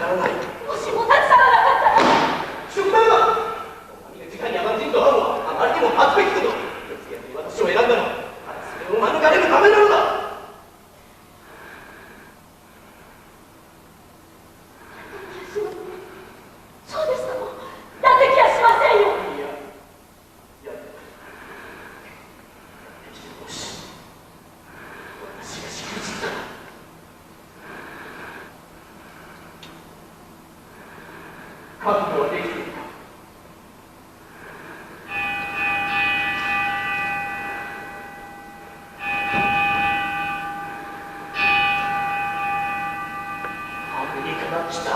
ららない。もしも立ち去らなかったら。出版はお上が直に甘んじんと会うのはあまりにも恥ずべきこと。四谷に私を選んだのはそれを免れるためなのだ。そうですかも。やってきやしませんよ。いや、やってきてほしい。私がしくじったら。覚悟はできているか。アメリカが来た。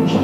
「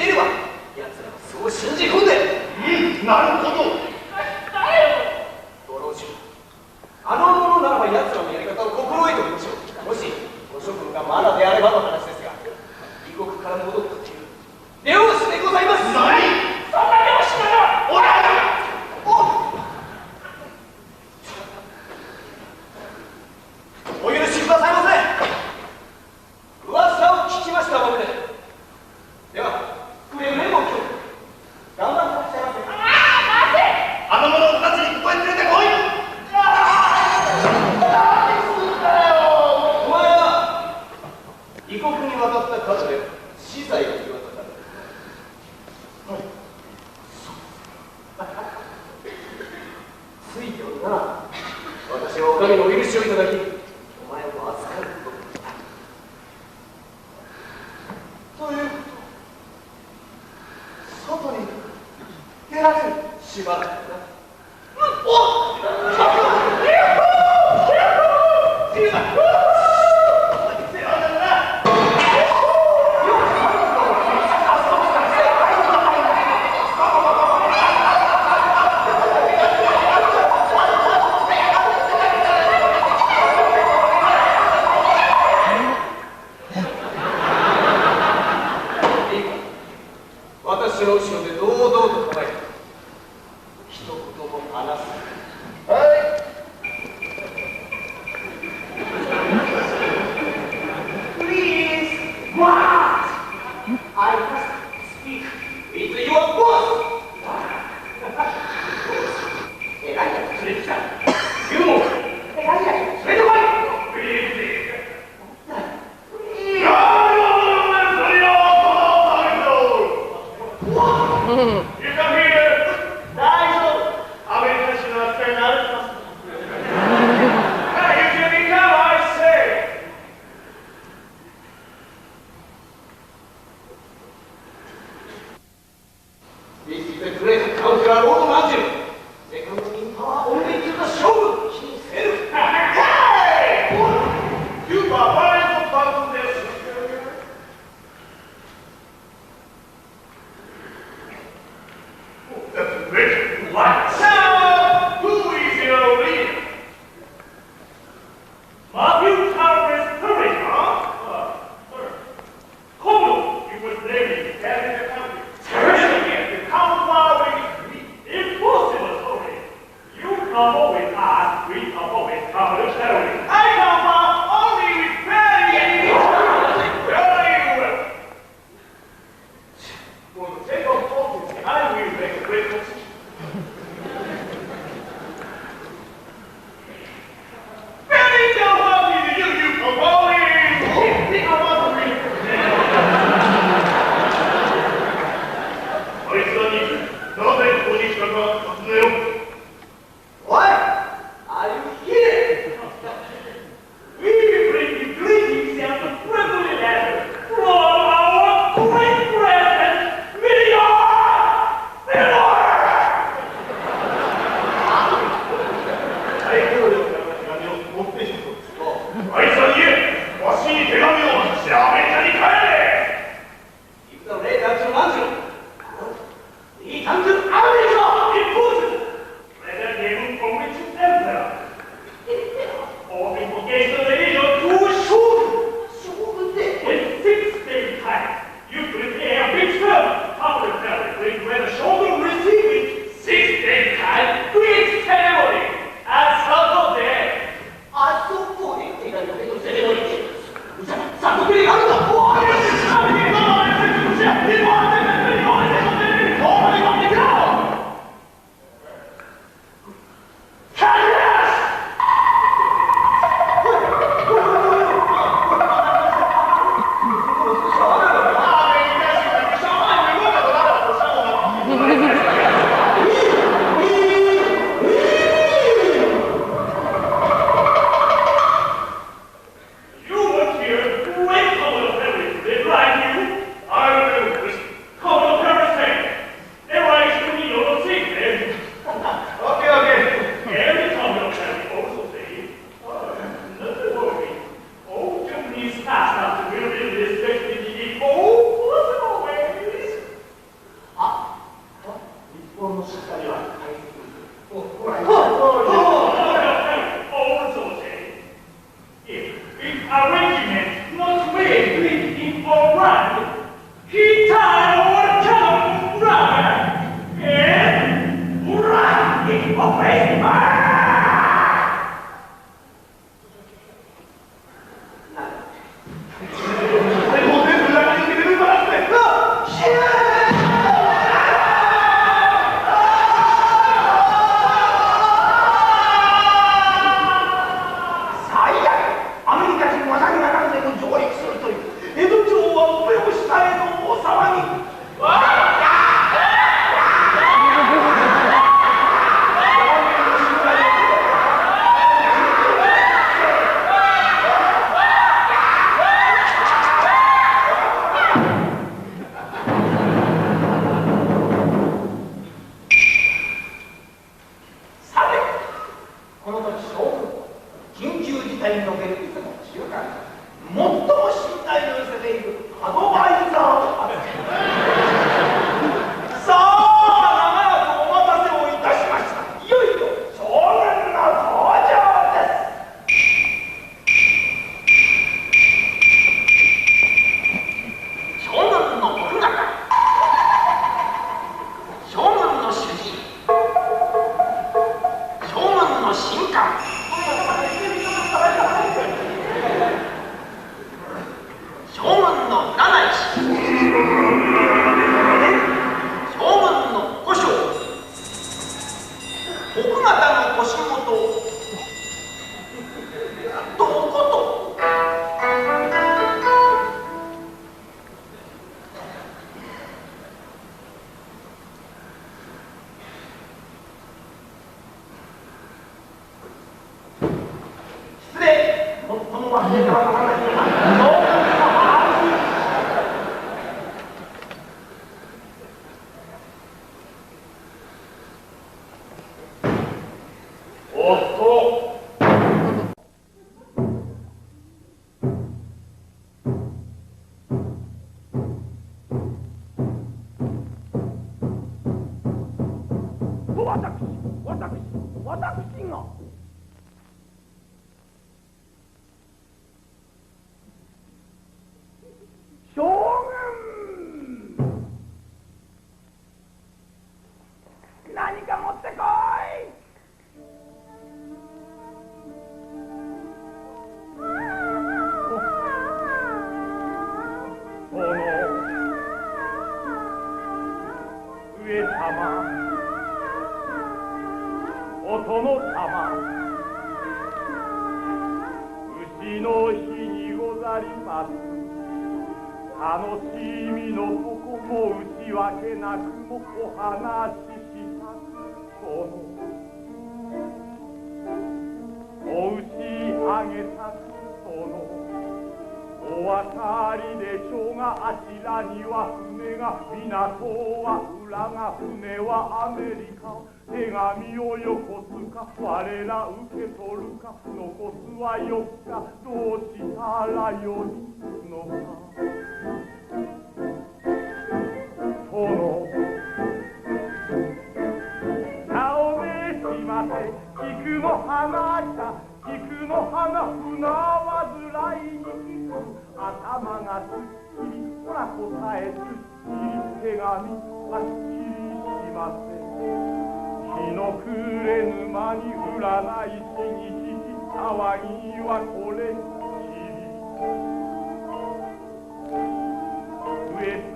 していれば奴らはそう信じ込んで。なるほど。ご老中、あの者ならば奴らのやり方を心得ておりましょう。もしご諸君がまだであればの話ですが、異国から戻ったという漁師でございます。何、そんな漁師ならおらぬ。お許しくださいませ。噂を聞きましたもので。では、くれぐれも今日頑張ってらっしゃいませ。あの者を二つにここへ連れてこい。お前は異国に渡った数で死罪を言われたから。ついておるな。私はお上のお許しをいただき、お前を預かることにした。ということ、外に出られるしばらくな。私の後ろで堂々と構えて一言も話す。Please, what? I must speak with your boss. えらいやつ連れてきた。ユモ、えらいやつ連れてこい。This is the great counselor Lord Manju. Second in power only to the shogun himself. Hey! You are right about this. Oh, that's great. What? So, who is your leader? Matthew Towers Hurry, huh? Kono, you was named as the country. Seriously, how far away is me? Impossible, Tony. You come over with us, we come over with our shadow. I come up only with very well. For the sake of talking, I will make a great decision. Very good, how did you come over? Think about me. あいつらになぜここに来たか尋ねよう。おい、are you here? We bring you greetings and a friendly letter from our great president, William Miller! おっと。私が将軍、何か持ってこい。上様、お殿様、牛の日にござります。楽しみのとこも内訳なくもお話ししたく殿、お牛あげたく殿、お分かりでしょうが、あちらには船が、港は裏が、船はアメリカ。手紙をよこすか、我ら受け取るか、残すは4日、どうしたらよいのか。殿、茶を召しませ、菊の花茶、菊の花船煩いに効く、頭がすっきり、ほら答えすっきり、手紙はっきりしませ。日の暮れ沼に占い師に聞き、騒ぎはこれっきり。上様、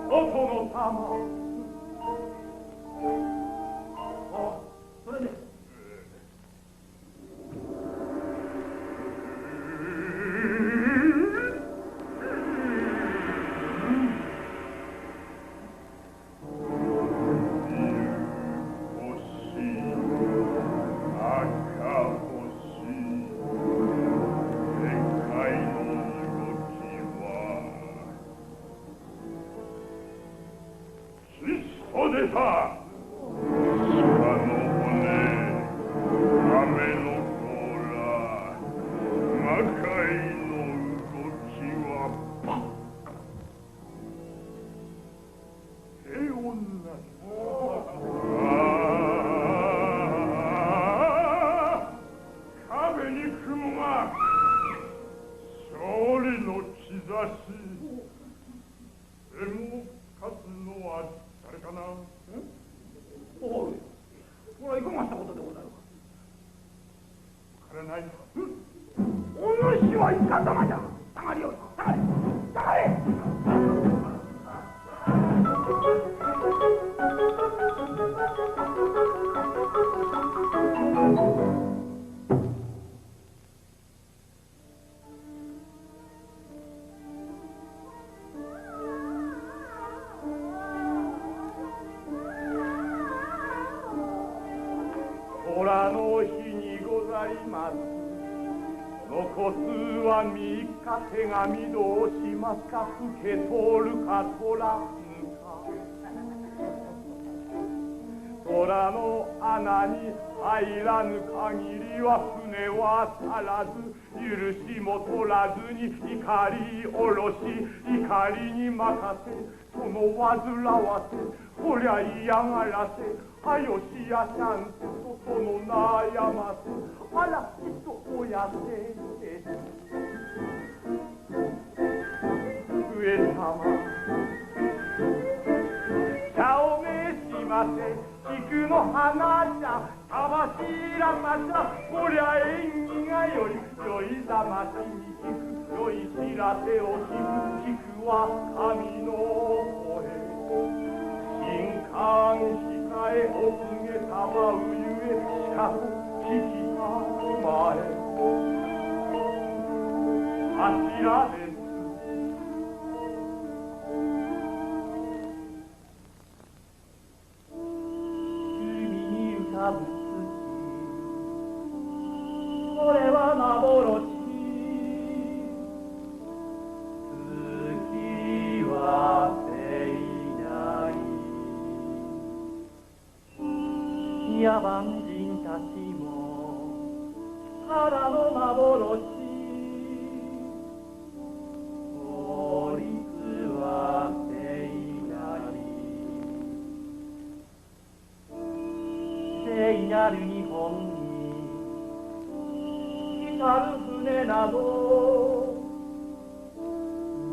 お殿様。あ、それで空の日にございます。残すは3日、手紙どうしますか、受け取るか取らんか。空の穴に入らぬ限りは船は去らず、許しも取らずに怒り下ろし、怒りに任せ、その煩わせ、こりゃ嫌がらせ、はよしやしゃんせとその悩ませ、あらきっとおやせです。上様、茶を召しませ、菊の花茶、茶柱ま茶、こりゃ縁起がよい、よいざましに聞く、よい知らせを聞く、聞くは神の声。新刊控えお告げたまうゆえ、しかと聞きたまえ。あちらです。これは幻、月はせいない。野蛮人たちもただの幻法律は聖なり聖なる日本に来る船など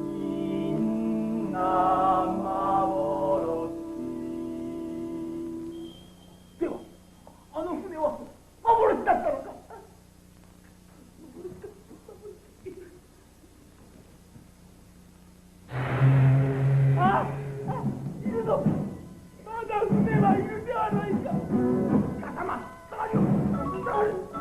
みんな幻ではあの船は幻だったのか。あ、いるぞ。まだ船はいるではないか。風間、下がりよ。下がり。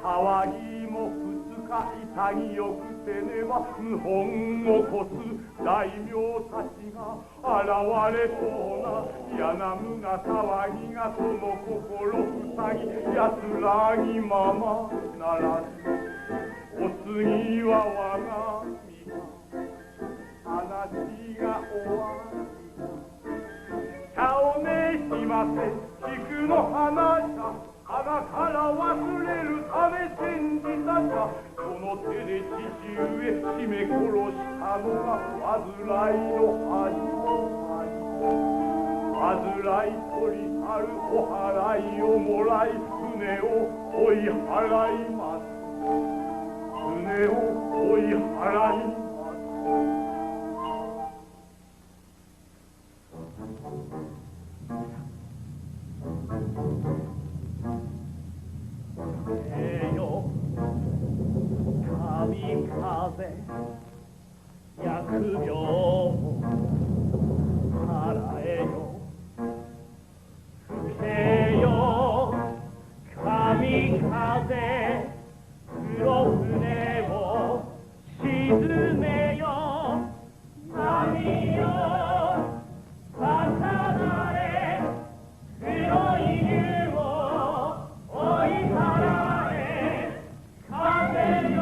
騒ぎも2日潔くせねば謀反を起こす大名たちが現れそうなやなむが騒ぎがその心塞ぎ安らぎままならずお次は我が身が話が終わる茶をねしませ菊の花茶鼻から忘れるため煎じたかその手で父上絞め殺したのが煩いの恥煩い取り去るお払いをもらい船を追い払います船を追い払います風疫病を払えよ吹けよ神風黒船を沈めよ波よ重なれ黒い竜を追い払え風よ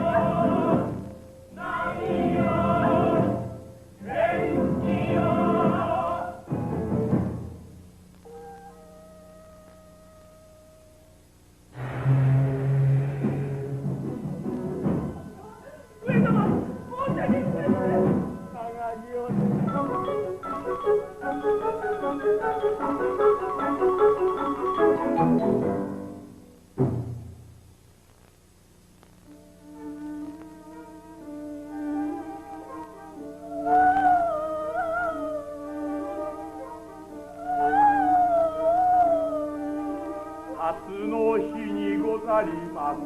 初の日にござります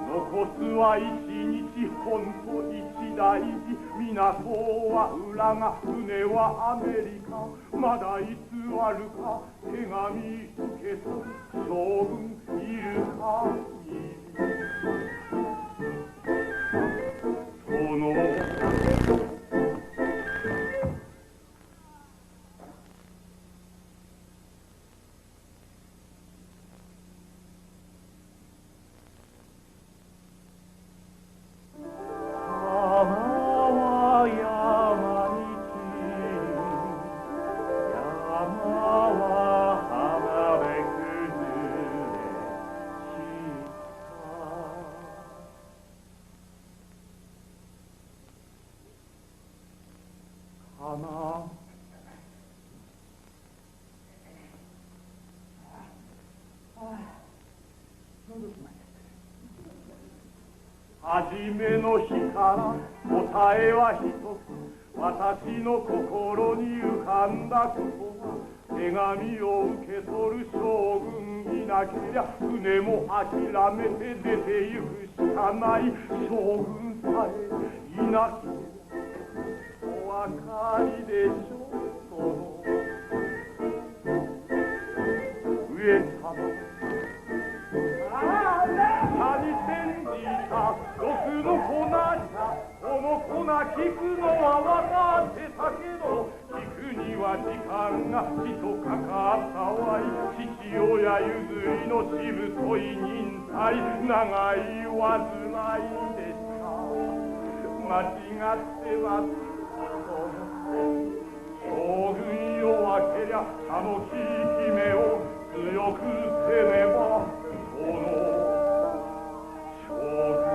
残すは一日本と一大事港は浦賀船はアメリカまだいつあるか手紙受け取る将軍いるかにその初めの日から答えは一つ私の心に浮かんだことが手紙を受け取る将軍いなけりゃ船も諦めて出て行くしかない将軍さえいなけりゃお分かりでしょうその上様何千した毒の粉じゃこの粉聞くのは分かってたけど聞くには時間がひとかかったわい父親譲りのしぶとい忍耐長い患いでした間違ってます将軍弱けりゃあのひい姫を強くせねばその将軍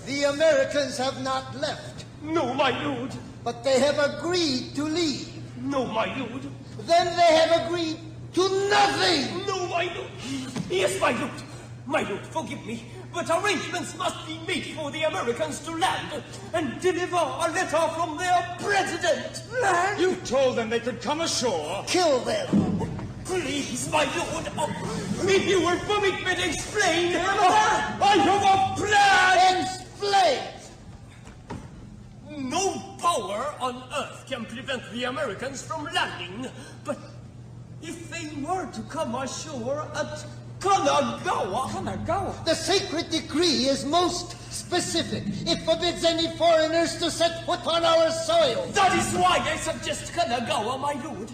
The Americans have not left, No, my lord. but they have agreed to leave. No, my lord. Then they have agreed to nothing! No, my lord. Yes, my lord. My lord, forgive me, but arrangements must be made for the Americans to land and deliver a letter from their president. Land? You told them they could come ashore. Kill them! Please, my lord, if you will permit me to explain, I have a plan! Explain! No power on Earth can prevent the Americans from landing, but if they were to come ashore at Kanagawa... The sacred decree is most specific. It forbids any foreigners to set foot on our soil. That is why I suggest Kanagawa, my lord.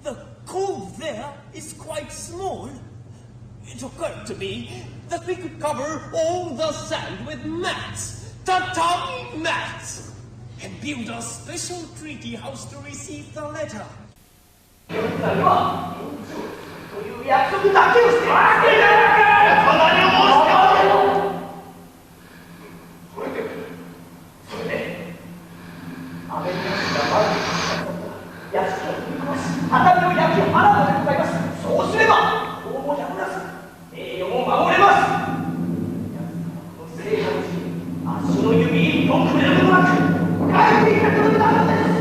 The cove there is quite small. It occurred to me that we could cover all the sand with mats, tatami mats, and build a special treaty house to receive the letter. という約束だけをして何を申しておるそれでアメリカ人がマルチにやつを踏み殺し畳を焼き払うのでございます。そうすれば法も破らず名誉も守れます。やつこの聖なる地に足の指一本触れることなく帰っていたことになるのです。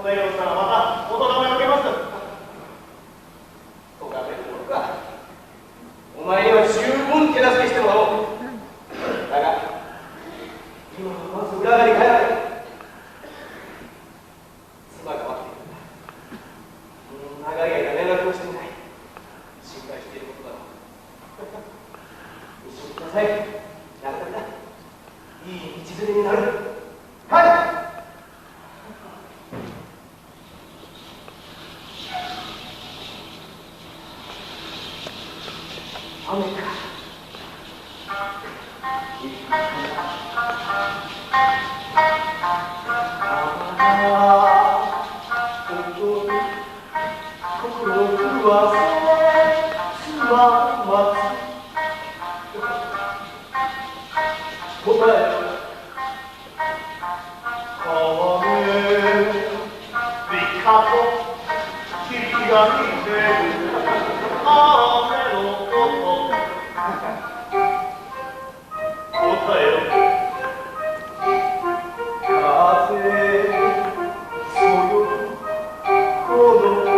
このようさんはまたお咎めを受けます。咎めるものか。お前には十分手助けしてもらおう。だが今はまず裏側に帰らない。妻が待っているんだ。長い間連絡をしていない。心配していることだろう。一緒に来なさい。やるだけだ。いい道連れになる。はい。雨か。心の震わせつままつ答え川辺リカと霧が見てる雨の音答えよ風そよこの葉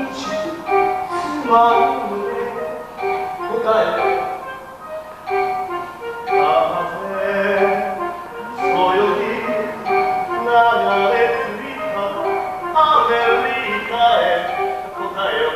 一つまむで答え風そよぎ流れ着いたアメリカへ答えよ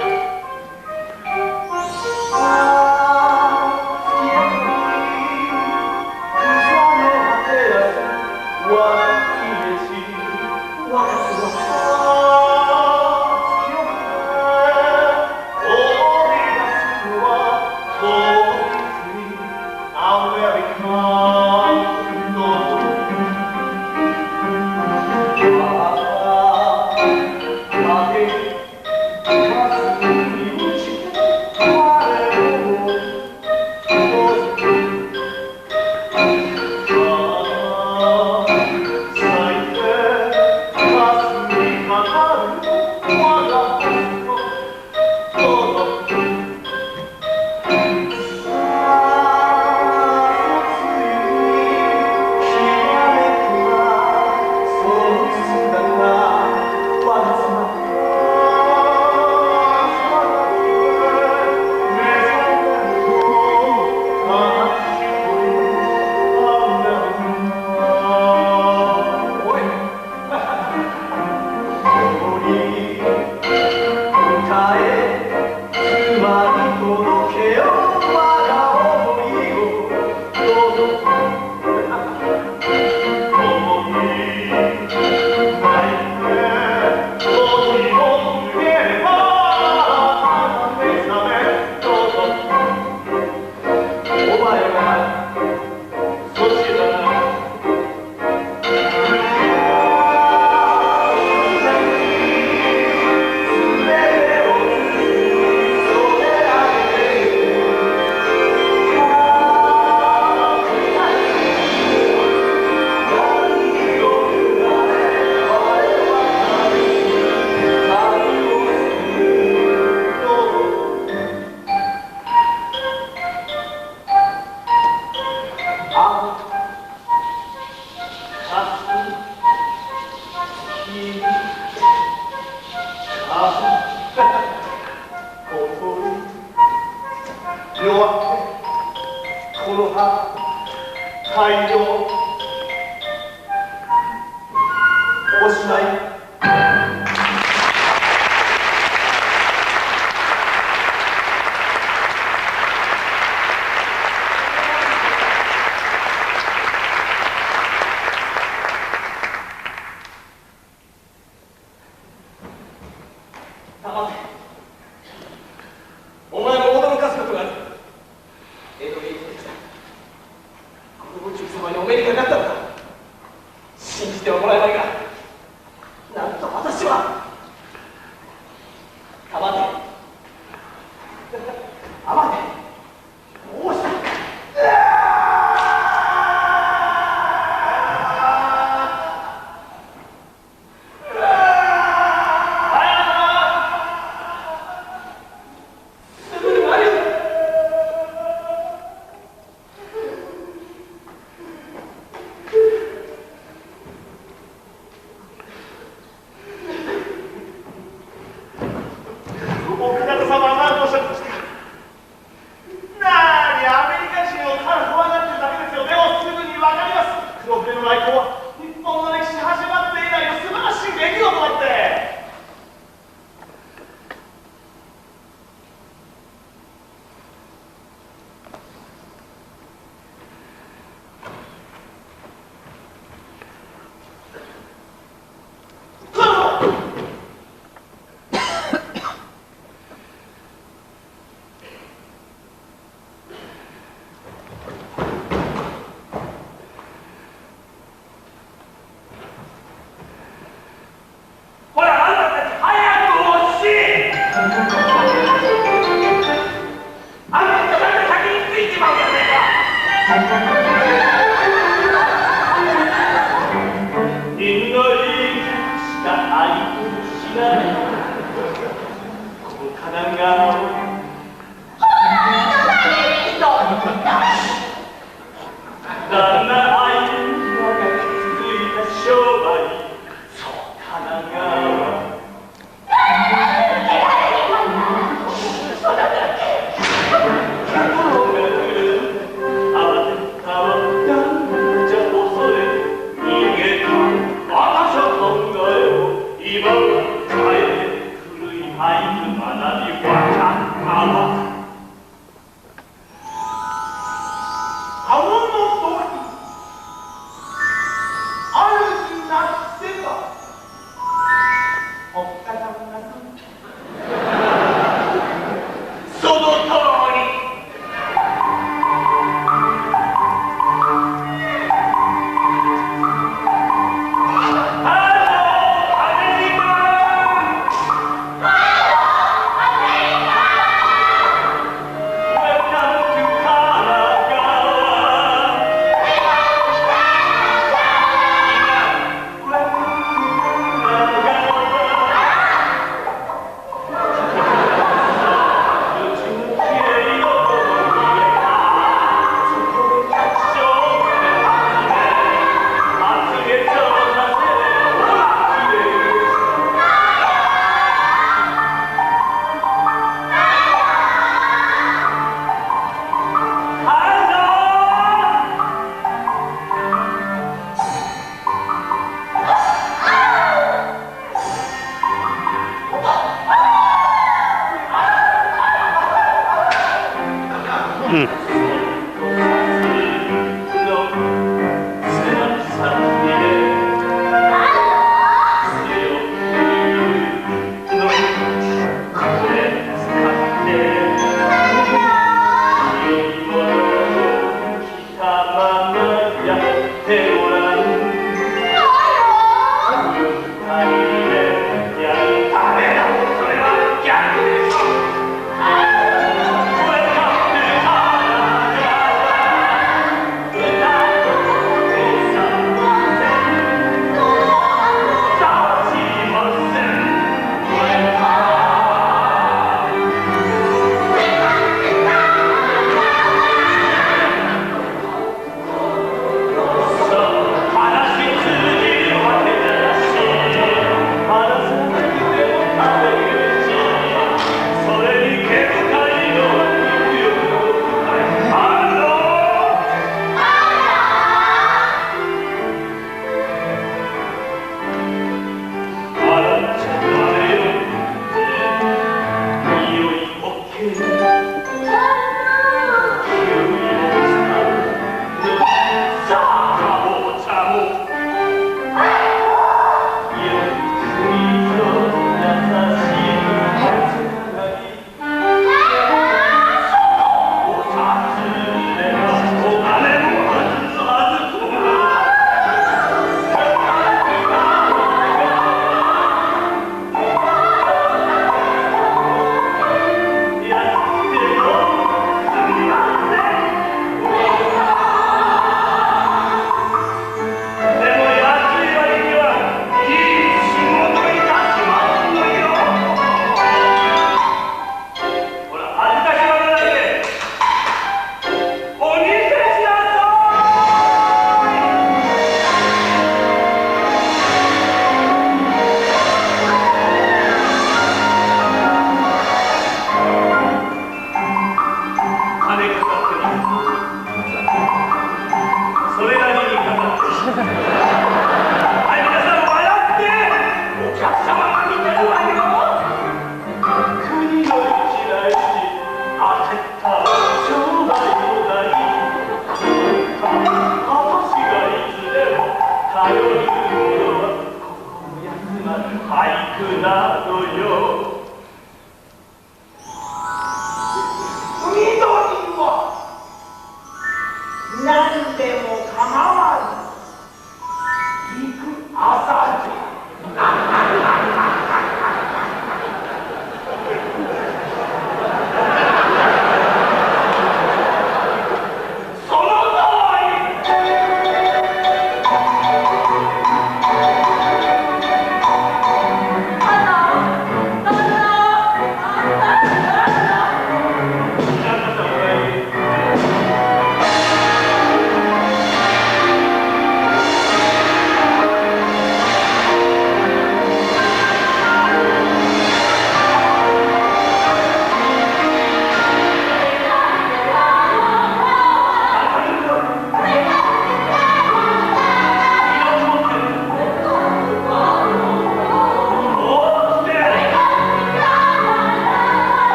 あ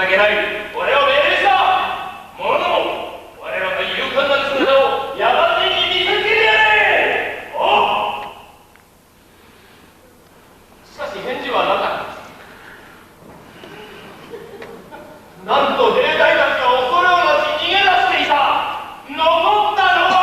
けない。これを命令した。者ども、我らの勇敢なる姿をやがてに見せつけてやれ。おう。しかし返事はなかった。なんと兵隊たちは恐れをなし逃げ出していた。残ったのは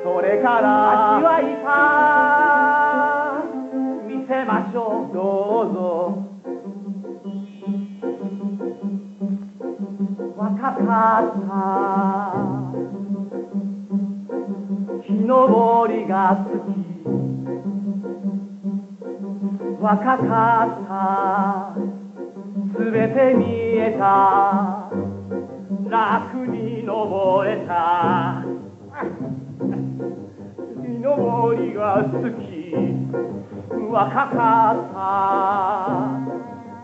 それから足はいた見せましょうどうぞ若かった木登りが好き若かったすべて見えた楽に登れた木登りが好き若かった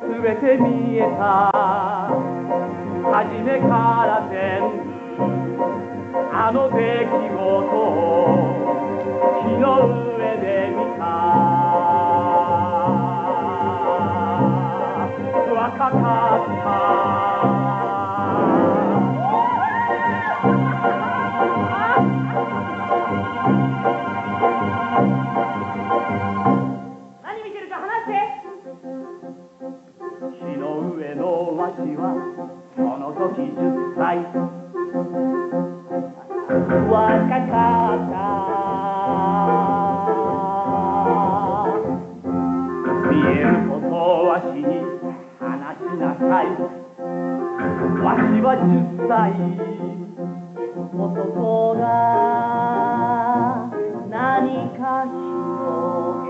すべて見えた初めから全部あの出来事を木の上で見た若かった木の上のわしはその時10歳若かった見えることわしに話しなさいわしは10歳男が何か広げ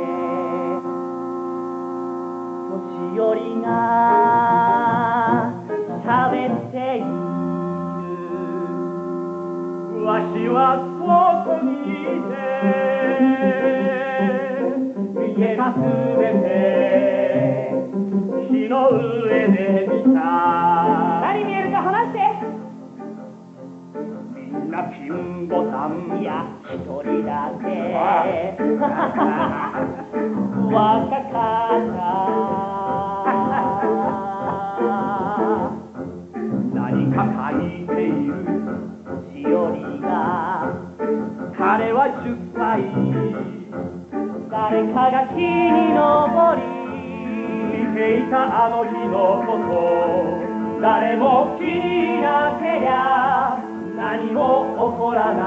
年寄りが喋っているわしはここにいて家がすべて火の上で見た何見えるか話してみんなピンボタンや一人だけ若かった何か書いているしおりが彼は10歳誰かが木に登り見ていたあの日のこと誰も気になけりゃ何も起こらな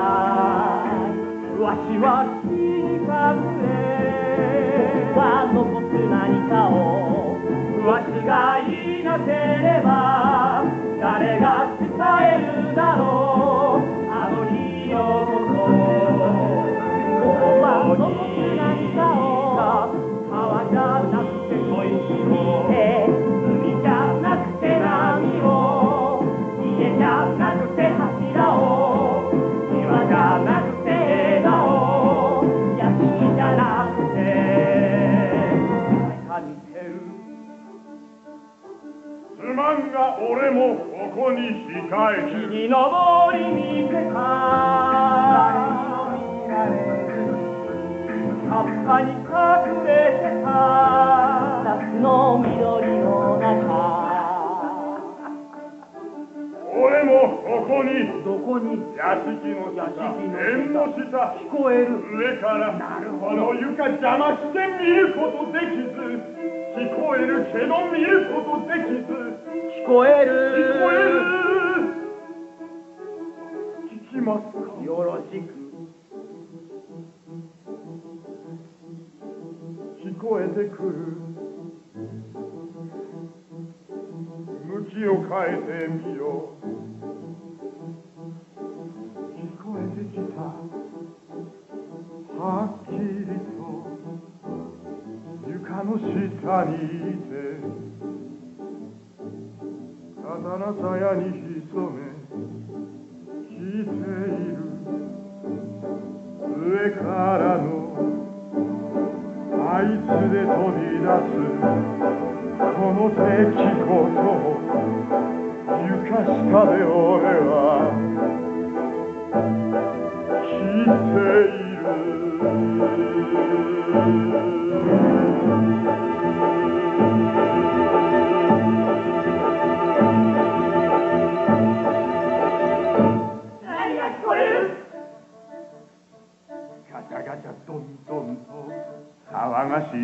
いわしは気にかぶれは残す何かをわしがいなければ誰が伝えるだろうあの日のことは残す何かを川じゃなくて小石を海じゃなくて波を家じゃなくて柱を庭じゃなくて笑顔屋敷じゃなくて何か似てるすまんが俺もここに控えて木に登り見せた誰にも見られず葉っぱに隠れてた夏の緑の中俺もここにどこに屋敷の下縁の下聞こえる上からこの床邪魔して見ることできず聞こえるけど見ることできず聞こえる聞きますかよろしく聞こえてくる向きを変えてみよう聞こえてきたはっきりと床の下にいて刀鞘に潜め聞いている上からのあいつで飛び出すこの出来事床下で俺は聞いている何が聞こえるガチャガチャドンドンと騒がしい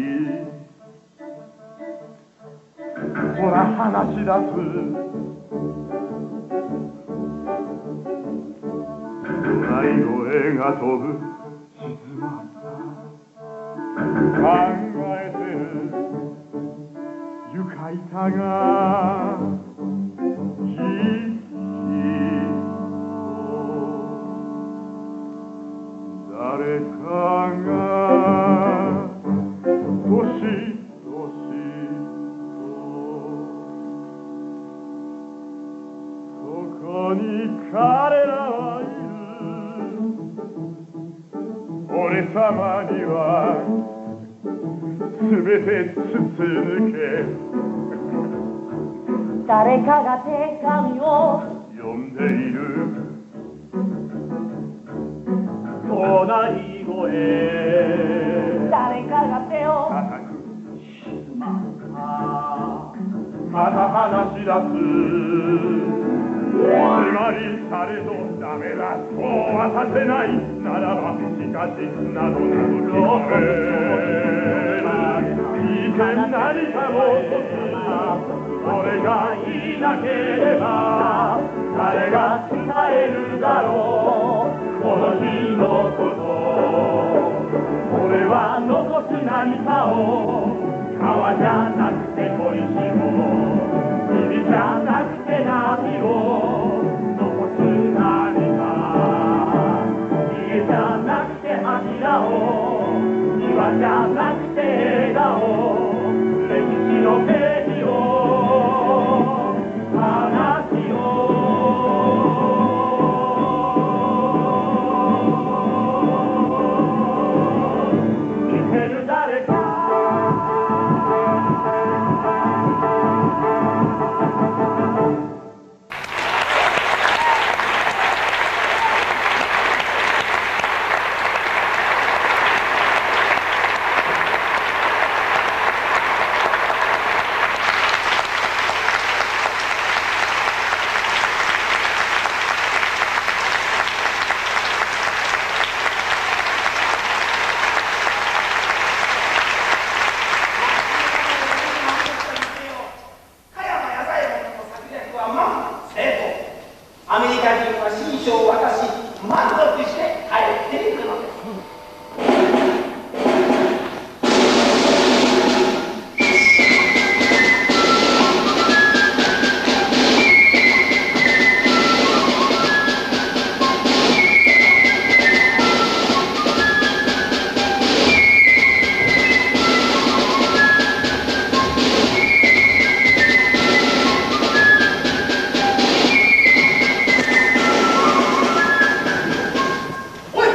ほら話し出す笑い声が飛ぶ静まった考えてる床板がひっ誰かがどしどしとそこに彼らはいる俺様にはすべて筒抜け誰かが手紙を読んでいる隣声誰かが手を叩く静まったまた話し出すつまりされどダメだそうはさせないならばしかしなどなど聞こえ聞いて何かもそれがいなければ誰が伝えるだろうこの日のこと俺は残す何かを川じゃなくて小石を海じゃなくて波を残す何か家じゃなくて柱を庭じゃなくて笑顔歴史のページを話を見てる誰かアメリカ人は新書を渡し満足して帰っていくのです。おい、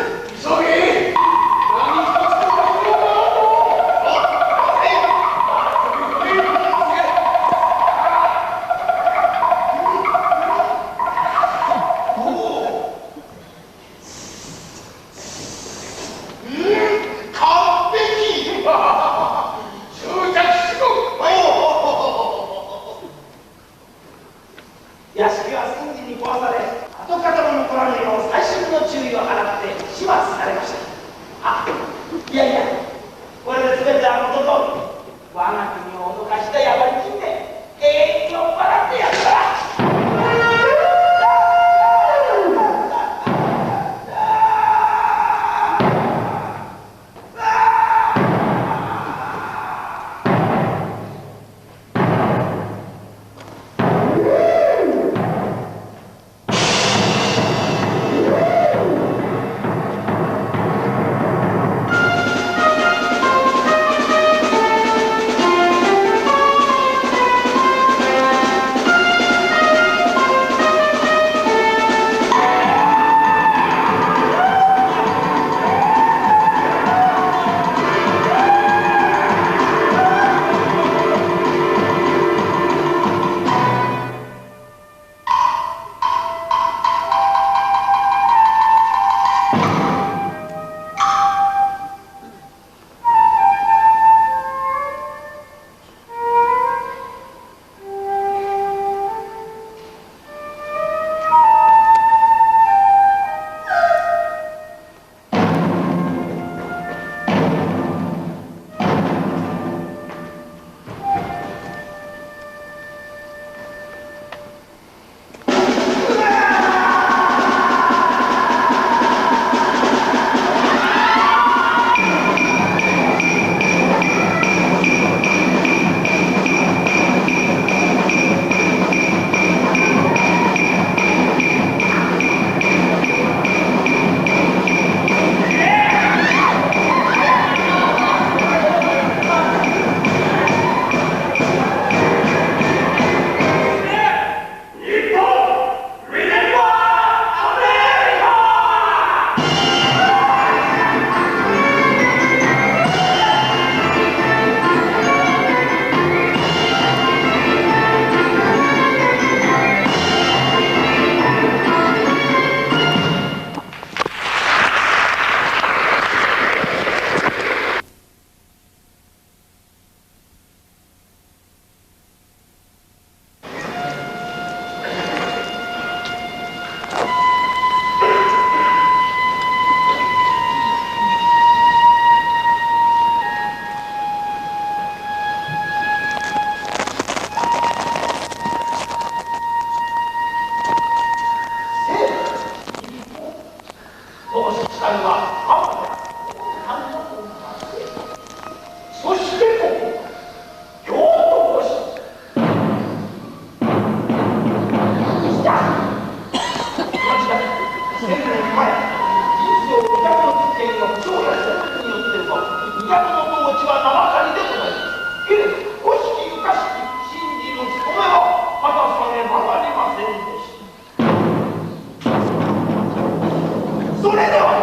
れでは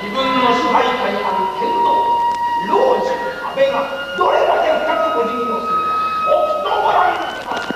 自分の支配下にある天皇老中安倍がどれだけ深くご辞任をするかおきとご覧になります。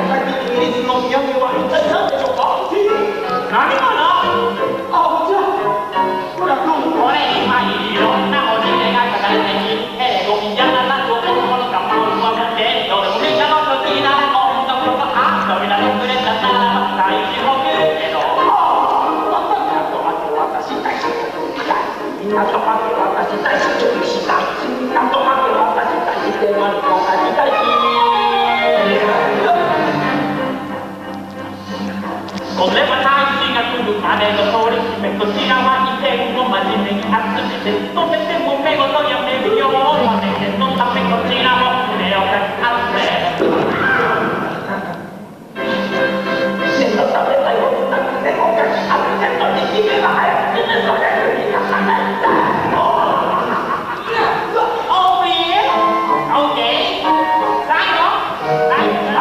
さんにイギリスの土産は一体何でしょうか？何かな？あ、こちら。ほら、どうも。これにはいろんな文字が書かれていて、ごみじゃならところのかまうわけで、どれもみんなの時なら今度こそあ、扉のくれたならば大事も来るけど、私大好きみんなとかけ私大好きしたい、みんなとかけ私大好きでも私大好き。これは大事が来るまでの通り決め、こちらは意見を真面目に集めて、努めてもめ事やめるようまででのためこちらも胸をかき合って。念のためだよ、胸をかき合ってとできれば早くね、それにならないんだ。オービー、オーケー、最後、最後。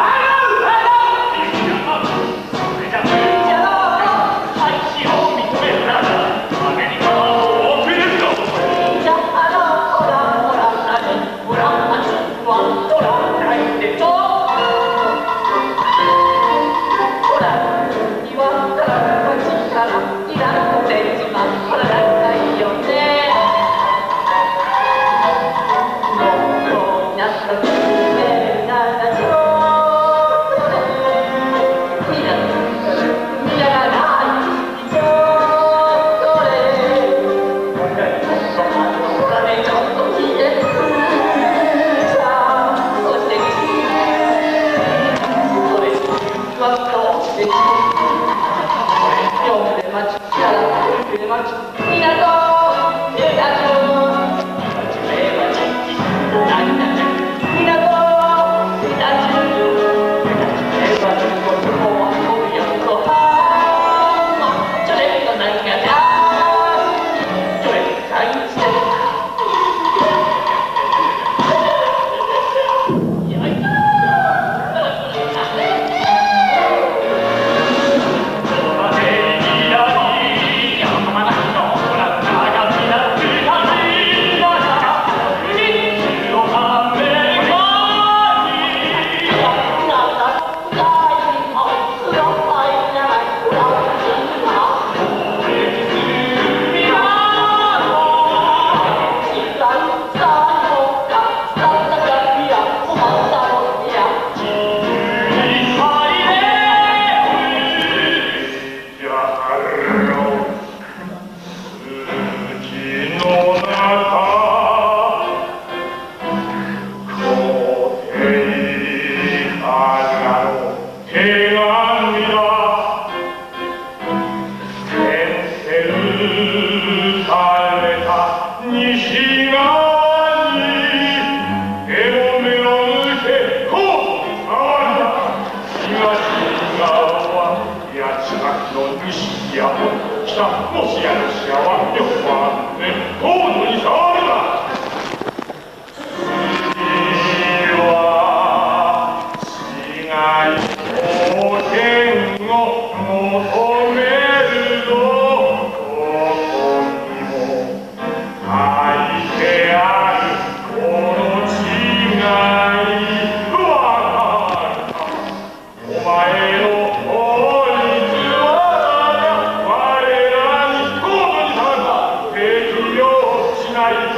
ない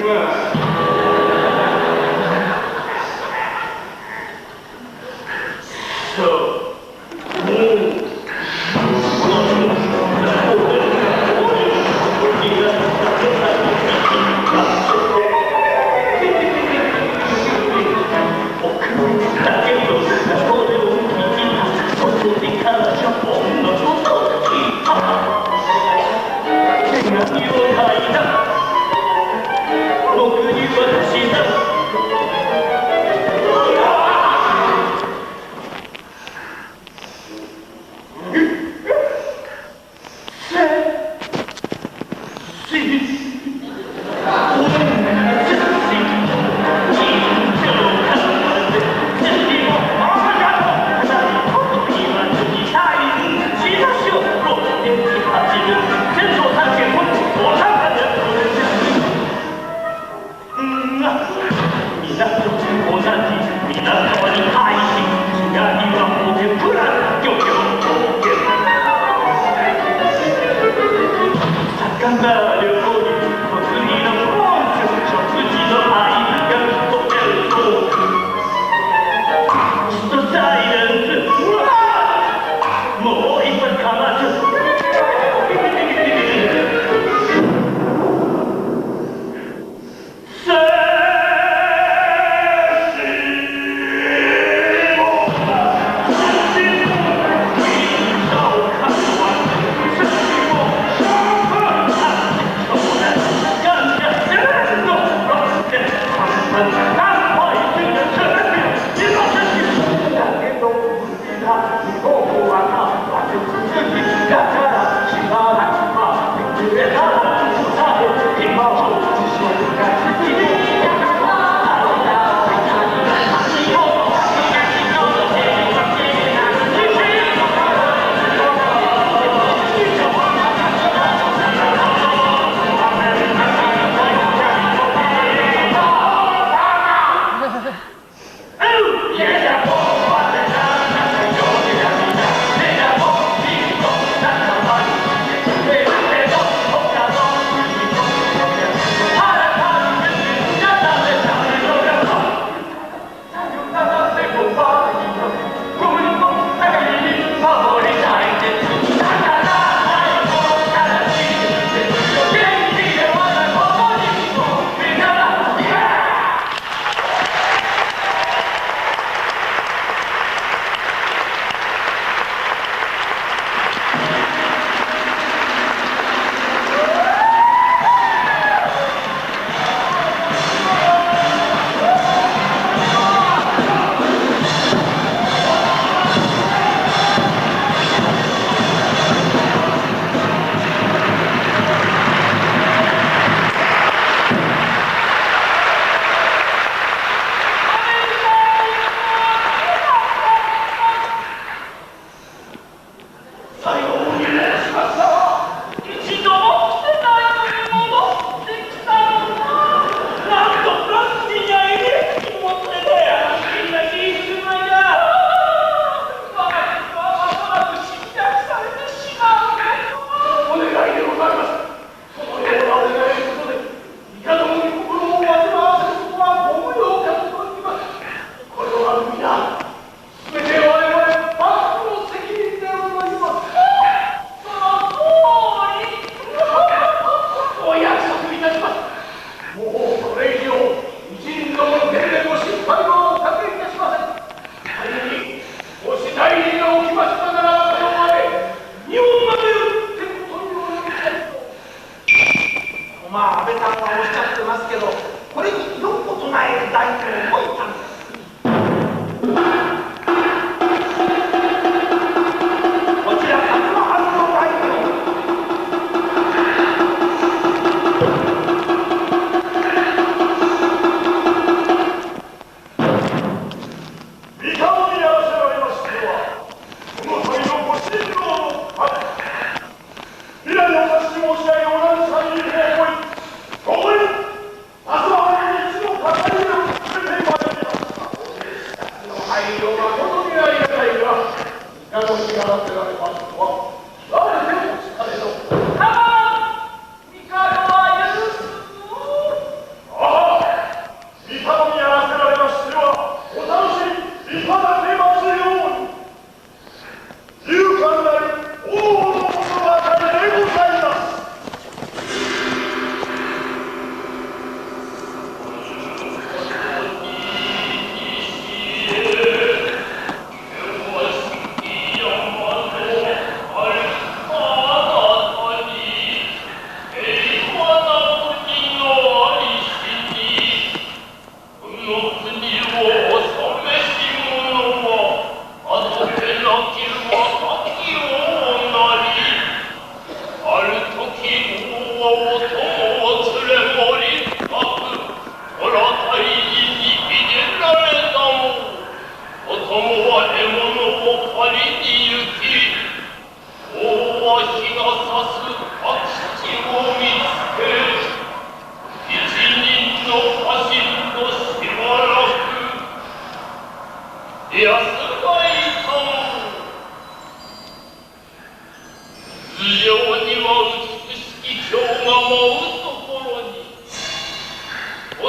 嗯啊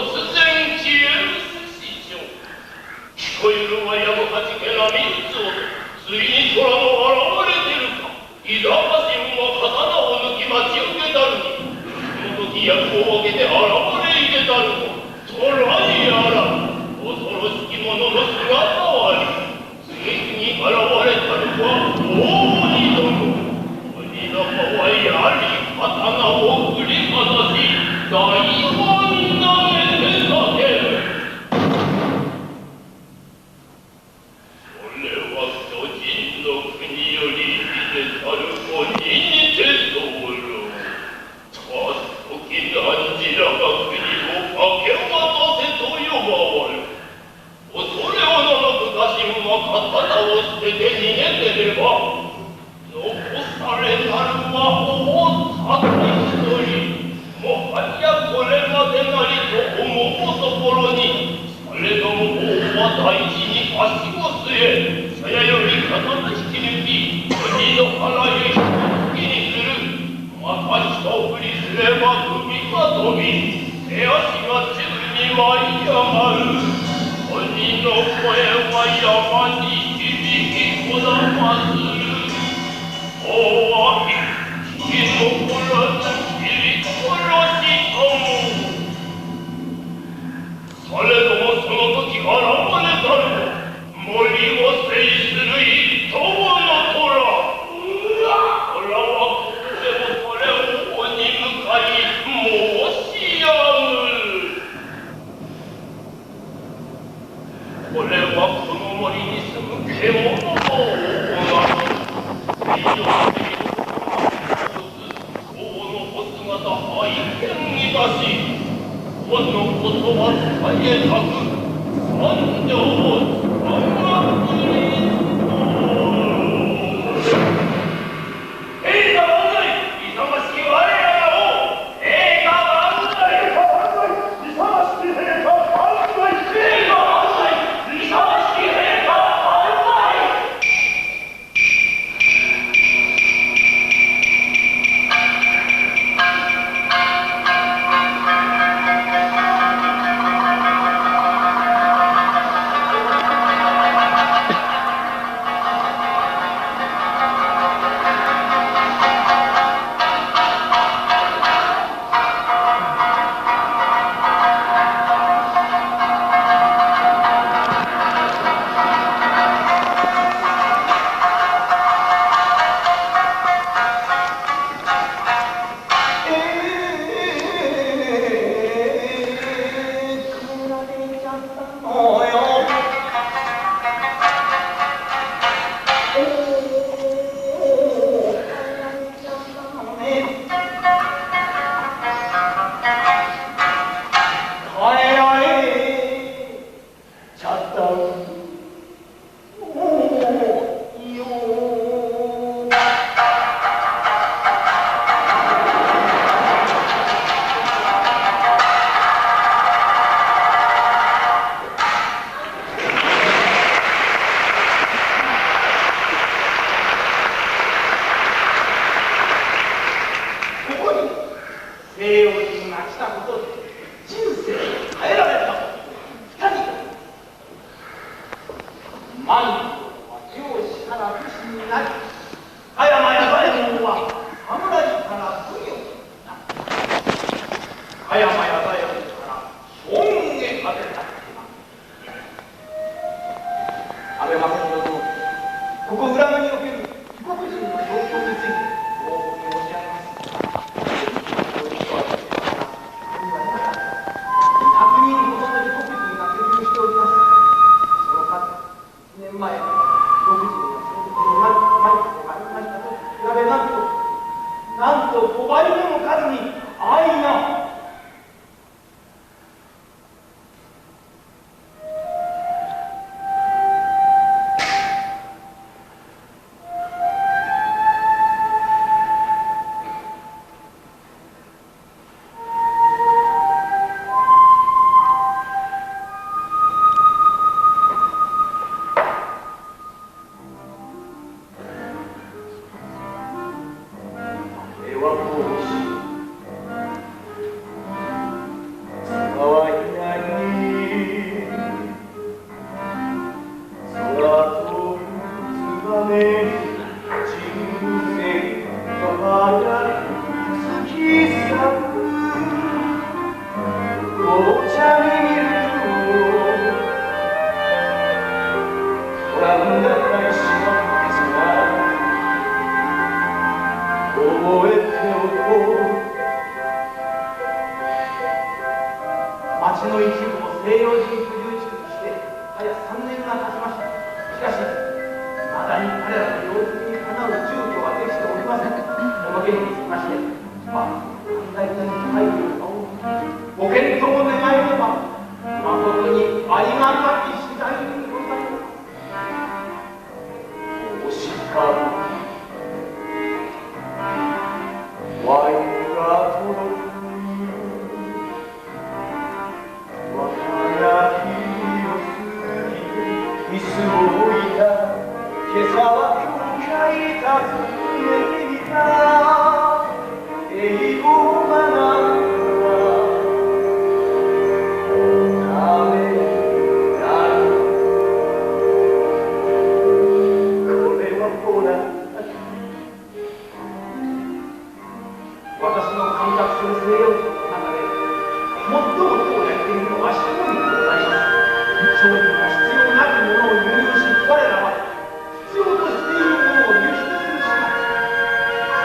茶に見る空んだ大地の覚えておこう町の一部を西洋人居住地区にして早3年が経ちました。しかしまだに彼らの要求にかなう住居はできておりません。この件につきまして考えたい配慮をご検討願えれば誠にありがたき次第にございます。おしかるワインが届く我が日を過ぎ椅子を置いた今朝は教会訪ねてみた英語を学ぶためだこれはほら私の感覚する西洋人の中で最も当然しているのは商人でございます。商人が必要なきものを輸入し、我らは必要としているものを輸出するしか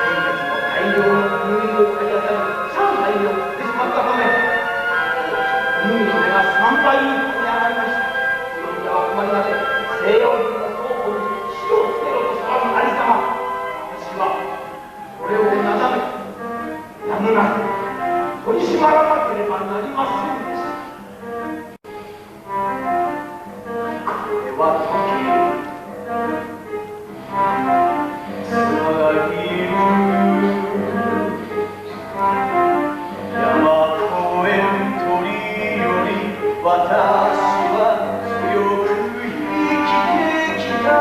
先月の大量の小麦を買い当たり上海に送ってしまったため小麦の値が3倍に跳ね上がりました。そのは困りません。西洋人の倉庫に火をつけろと騒ぐありさま、私はこれをなだめやむなく取り締まらなければなりませんでした。これは時つなぎる山越え鳥より私は強く生きてきた。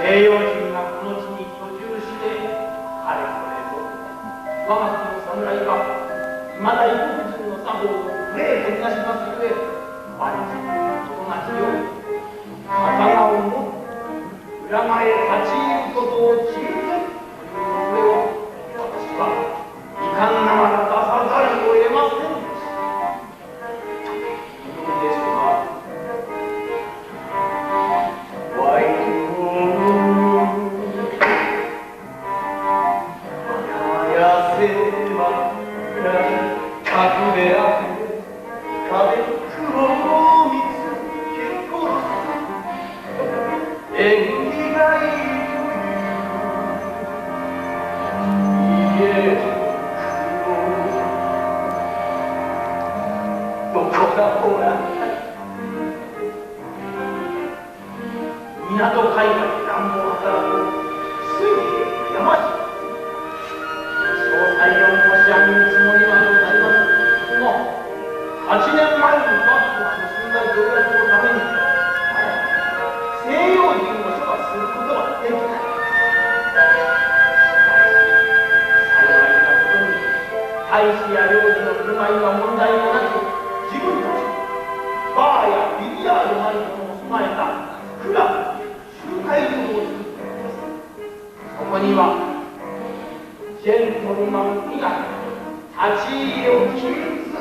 西洋人がこの地に居住してかれこれと我が国の侍がいまだ異国人の作法を無礼といたしますゆえ我々と同じように刀を持って裏前へ立ち入ることを禁ずるというそれを私はいかんながら出さざるを得ませんでした。どうでしょうか。ワイン隠れあふれ壁の雲を見つけ殺す縁起がいいという家の雲どこだほら港海岸に乱暴を働く水兵山下詳細を申し上げるつもりはございます。8年前に幕府が結んだ条約のために西洋人を処罰することはできない。幸いなことに大使や領事の振る舞いは問題もなく自分たちバーやビリヤードなるものを備えたクラブ集会所を作っています。そこにはジェントルマン以外立ち入りを禁ず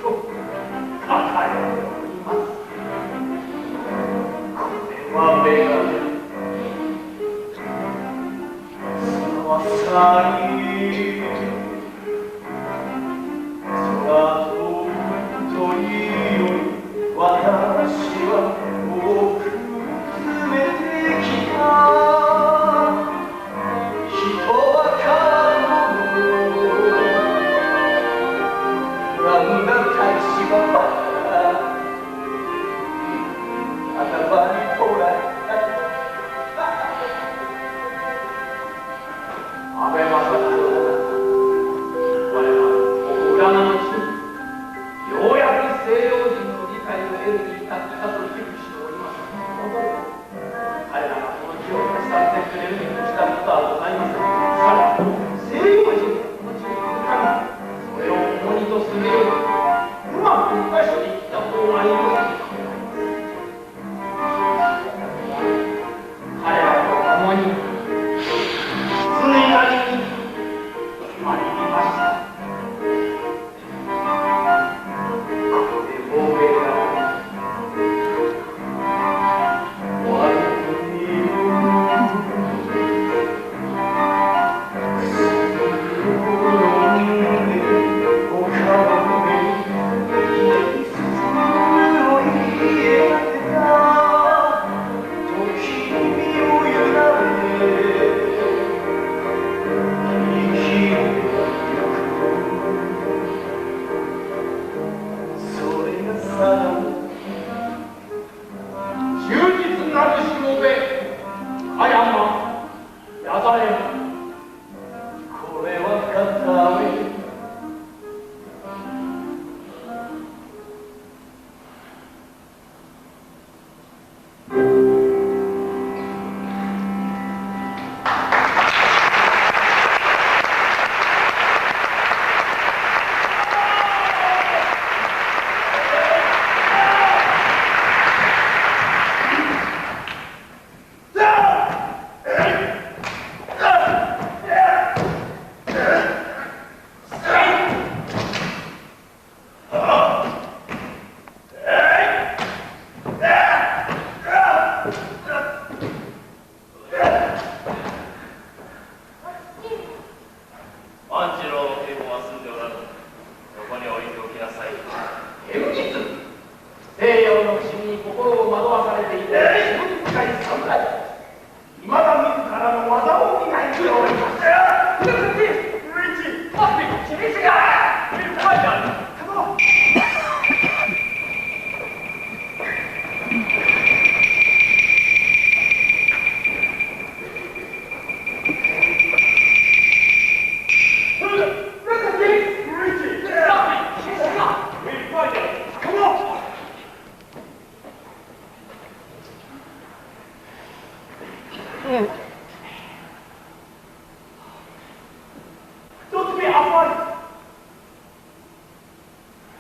と書かれております。これはメガネまさに空飛ぶ鳥より私は多く詰めてきた。西洋人がこの地にいる限りそれを重荷と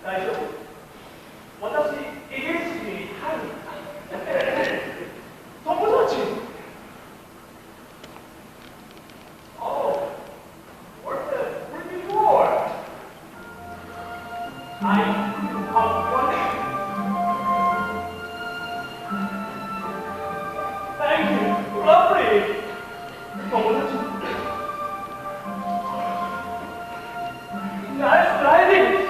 大丈夫。私、イギリスに入る。友達。Oh, where's the British War? I have one. Thank you. Lovely. 友達。Nice riding.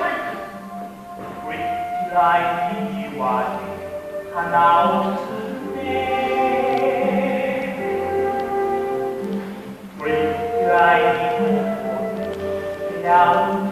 来には花をつめ来にもやう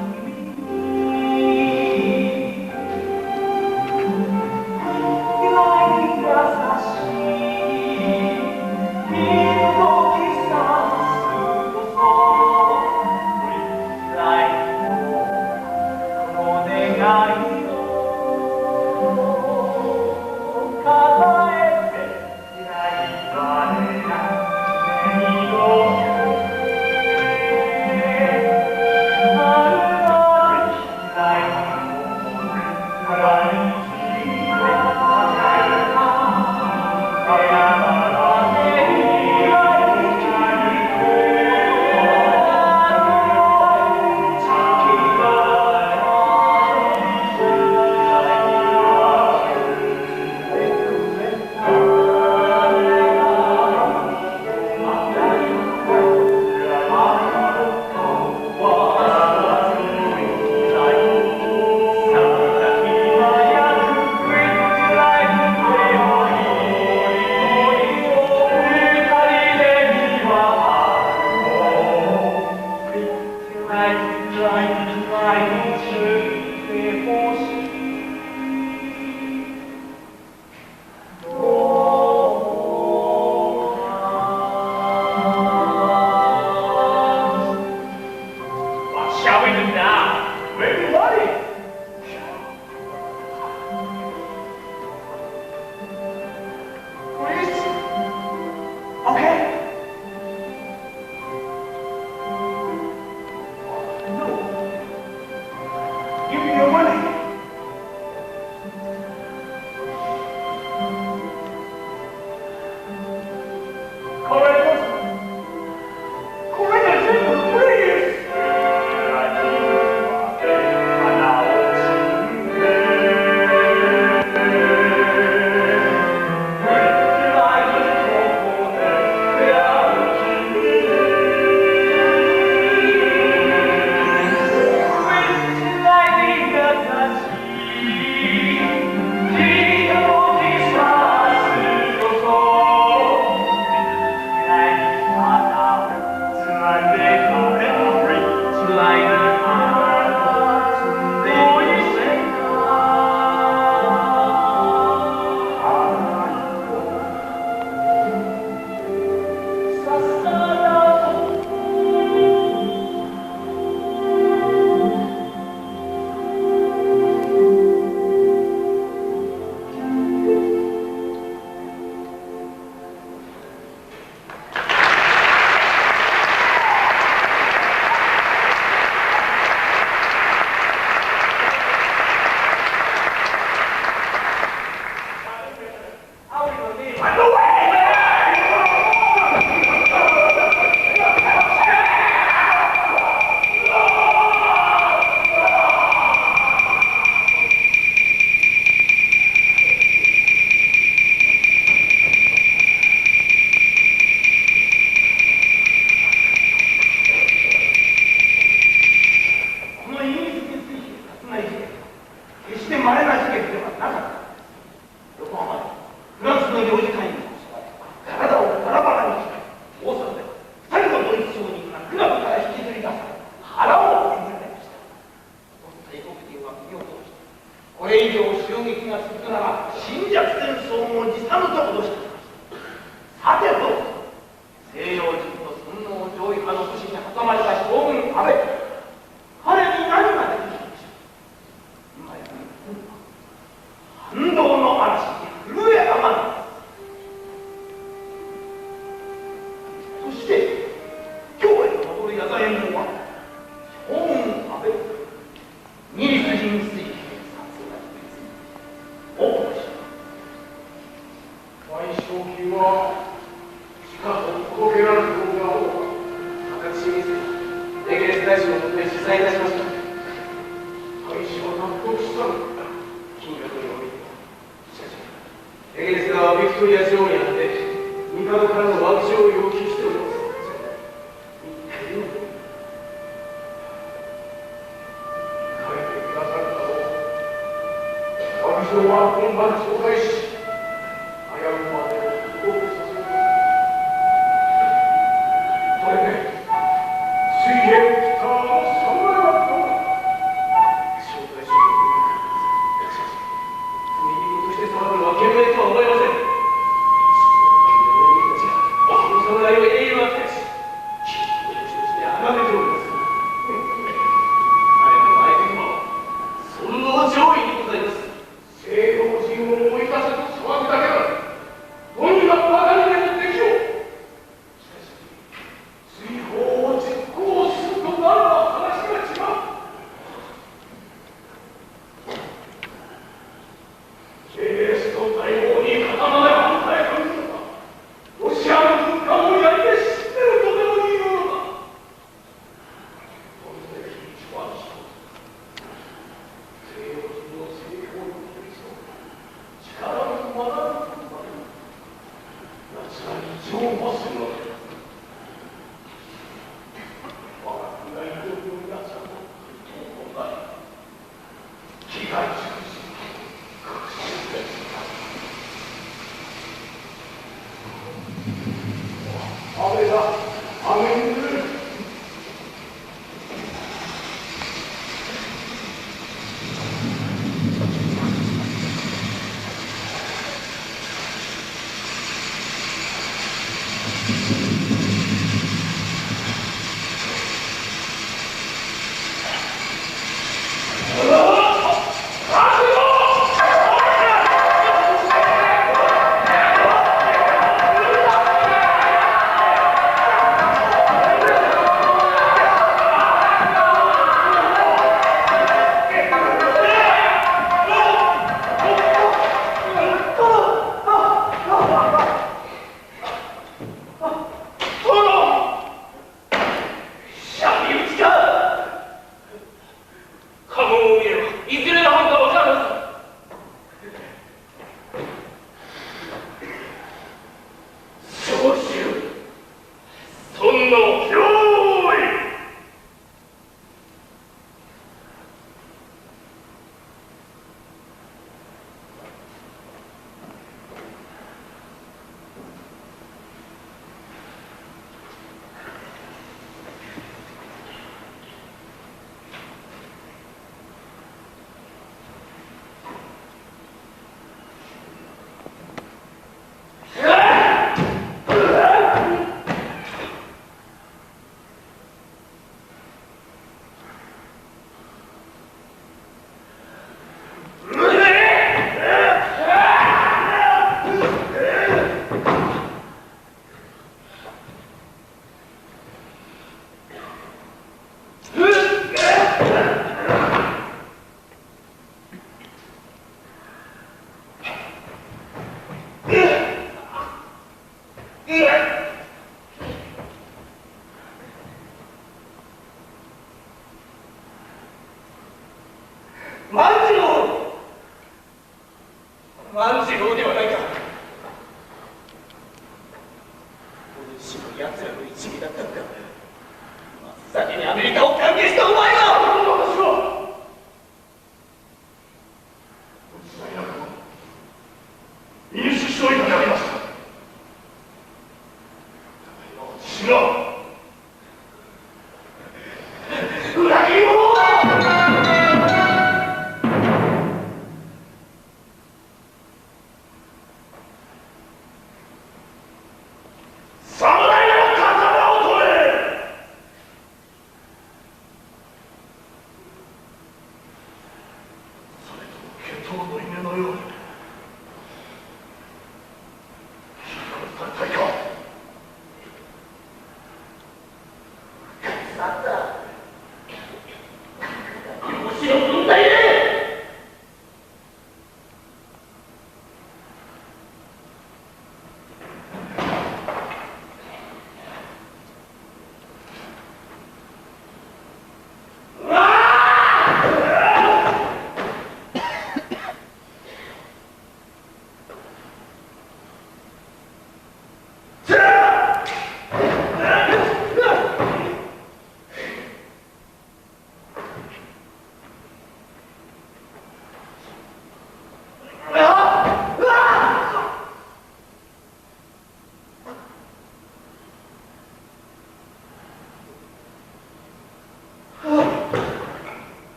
イギリス人水兵クトリア女王にあって帝からの和事を要求しております。帰ってくださるだろう。和事は今晩紹介し、危うくまでを動くさせる。それで水平北の侍はどうだ。紹介しよう。しかし罪人として騒ぐのは賢明とは思えません。その侍を英雄扱いし、君として崇めております。彼らの相手にも尊王攘夷にございます。聖道人を思い出せと騒ぐだけだ。どんなバカにでもできよう。しかし追放を実行するとならば話が違う。キリスト大王に刀で反対するのか、ロシアの文化をやりで知ってるとでも言うのか。本当に一番一つ西洋人の成功に寄り添う力を学ぶことまで奴らに乗馬するのだ。我が国が挑む奴らの問題、被害者雨だ、雨に降る。万次郎ではないか。お主の奴らの一味だったのか。真っ先にアメリカを歓迎したお前が。私は民主主義でありました。違う。裏切り者。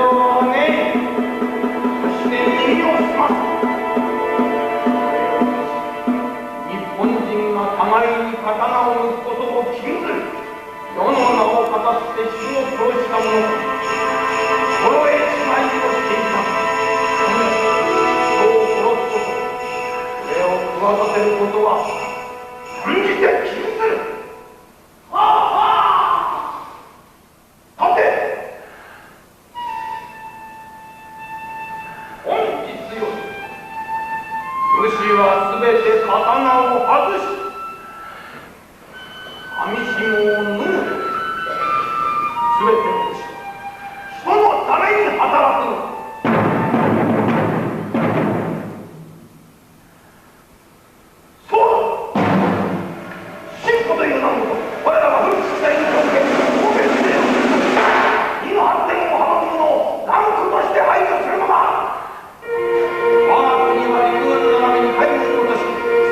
をね、そして耳を澄ます。日本人が互いに刀を抜くことを禁ずる。世の名を語って人を殺した者が心得違いをしていた。人を殺すこと、それを食わさせることは断じて禁ずる。はあはあ。立て。本日より武士はすべて刀を外し、紙紐を脱ぐ。すべての武士は人のために働くのだ。そうだ。進歩という名のもと、我らは古き時代に表現を公言している。二の発展を阻む者を断固として排除するのだ。我が国は陸軍の並びに海軍を出し、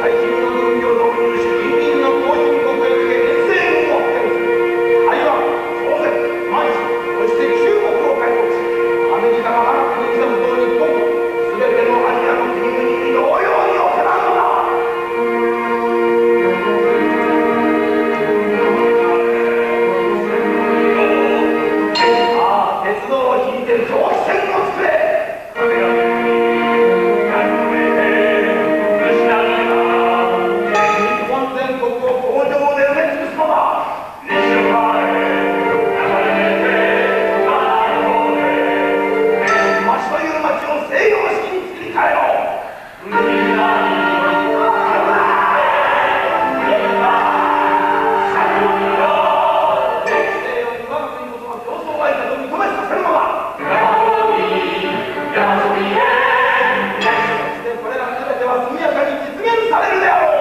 最近の軍業を導入し、近隣の後進国へ向け遠征軍を派遣する。台湾、朝鮮、満州、そして中国を開国し、アメリカが我が国に刻むと日本をすべてのアジアの国々に同様に行うのだ。さあ、鉄道を引いて蒸気船を作れ。全国を工場で埋め尽くすのだ。町という町を西洋式に作り変えろ。西洋に我が国こそが競争相手と認めさせるのだ。そしてこれら全ては速やかに実現されるであろう。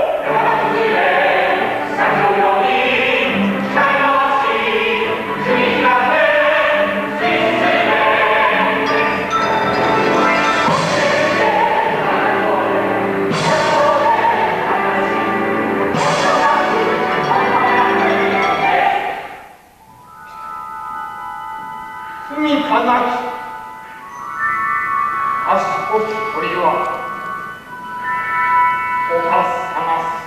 罪かなき賢き鳥は丘探す。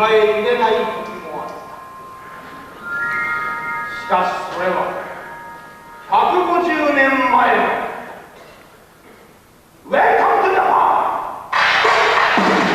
入れない時もあった。しかしそれは150年前のウェルカムトゥザパー